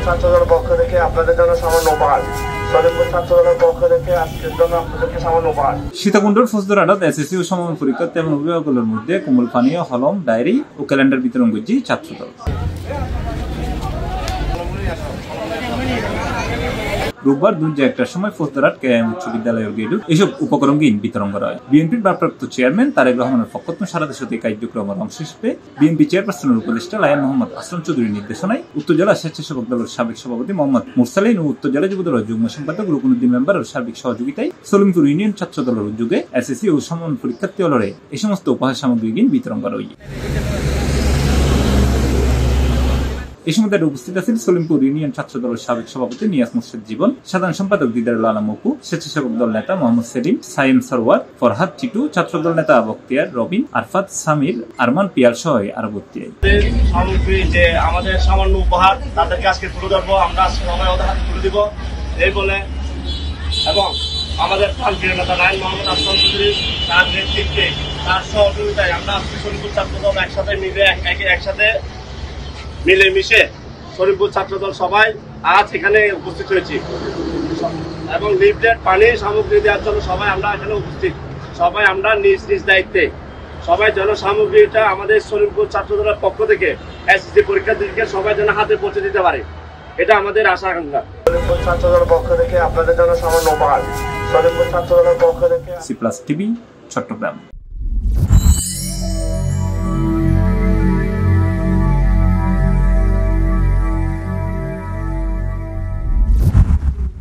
ছাত্রদলের পক্ষ থেকে আপনাদের জন্য সামান্য উপহার। সলিমপুর ছাত্রদলের পক্ষ থেকে আজকের জন্য আপনাদেরকে সামান্য উপহার। সীতাকুণ্ডের ফৌজদার আদালত এসএসসি ও সমমান পরীক্ষার্থী এবং অভিভাবকগুলোর মধ্যে কোমল পানীয়, হলম, ডায়েরি ও ক্যালেন্ডার বিতরণ করছে ছাত্রদল। রোববার দুপুর 1টার সময় ফৌজদারহাট কেএম উচ্চ বিদ্যালয়ের গেটে এসব উপকরণ বিতরণ করা হয়। বিএনপির ভারপ্রাপ্ত চেয়ারম্যান তারেক রহমানের পক্ষ থেকে সারা দেশে এই কার্যক্রমের অংশ হিসেবে বিএনপি চেয়ারপারসনের উপদেষ্টা লায়ন মোহাম্মদ আসলাম চৌধুরীর নির্দেশনায় উত্তর জেলা স্বেচ্ছাসেবক দলের সাবেক সভাপতি মোহাম্মদ মুরসালিন ও উত্তর জেলা যুবদলের যুগ্ম সম্পাদক রুকনুদ্দিন মেম্বারের সার্বিক সহযোগিতায় সলিমপুর ইউনিয়ন ছাত্র দলের উদ্যোগে এসএসসি ও সমমান পরীক্ষার্থী হলরে এই সমস্ত উপহার সামগ্রী বিতরণ করা হয়। এই সময় উপস্থিত আছেন সলিমপুর ইউনিয়ন ছাত্র দলের সাবেক সভাপতি নিয়াজ মুর্শিদ জীবন, সাধারণ সম্পাদক দিদারুল আলম অপু, স্বেচ্ছাসেবক দল নেতা মোহাম্মদ সেলিম, সাইম সরওয়ার, ফরহাদ টিটু, ছাত্র দল নেতা বখতিয়ার, রবিন, আরফাত, সামির, আরমান পিয়াল সহ আরো বক্তিয়ায় সামগ্রী যে আমাদের সামান্য উপহার তাদেরকে আজকে তুলে ধরবো, আমরা সবাই ওদের হাতে তুলে দিব এই বলে, এবং আমাদের প্রান্তীয় নেতা লায়ন মোহাম্মদ আসলাম চৌধুরী তার নেতৃত্বে তার সহযোগিতায় আমরা আজকে সলিমপুর ছাত্র দল একসাথে মিলেমিশে সলিমপুর ছাত্রদল সবাই আজ এখানে উপস্থিত হয়েছি এবং লিফলেট, পানি সামগ্রী দেওয়ার জন্য সবাই আমরা এখানে উপস্থিত। সবাই আমরা নিজ নিজ দায়িত্বে সবাই যেন সামগ্রীটা আমাদের সলিমপুর ছাত্রদলের পক্ষ থেকে এসএসসি পরীক্ষার্থীদেরকে সবাই যেন হাতে পৌঁছে দিতে পারে, এটা আমাদের আশা আকাঙ্ক্ষা। সলিমপুর ছাত্রদলের পক্ষ থেকে আপনাদের জন্য সামান্য উপহার। সলিমপুর ছাত্রদলের পক্ষ থেকে সি প্লাস টিভি, চট্টগ্রাম।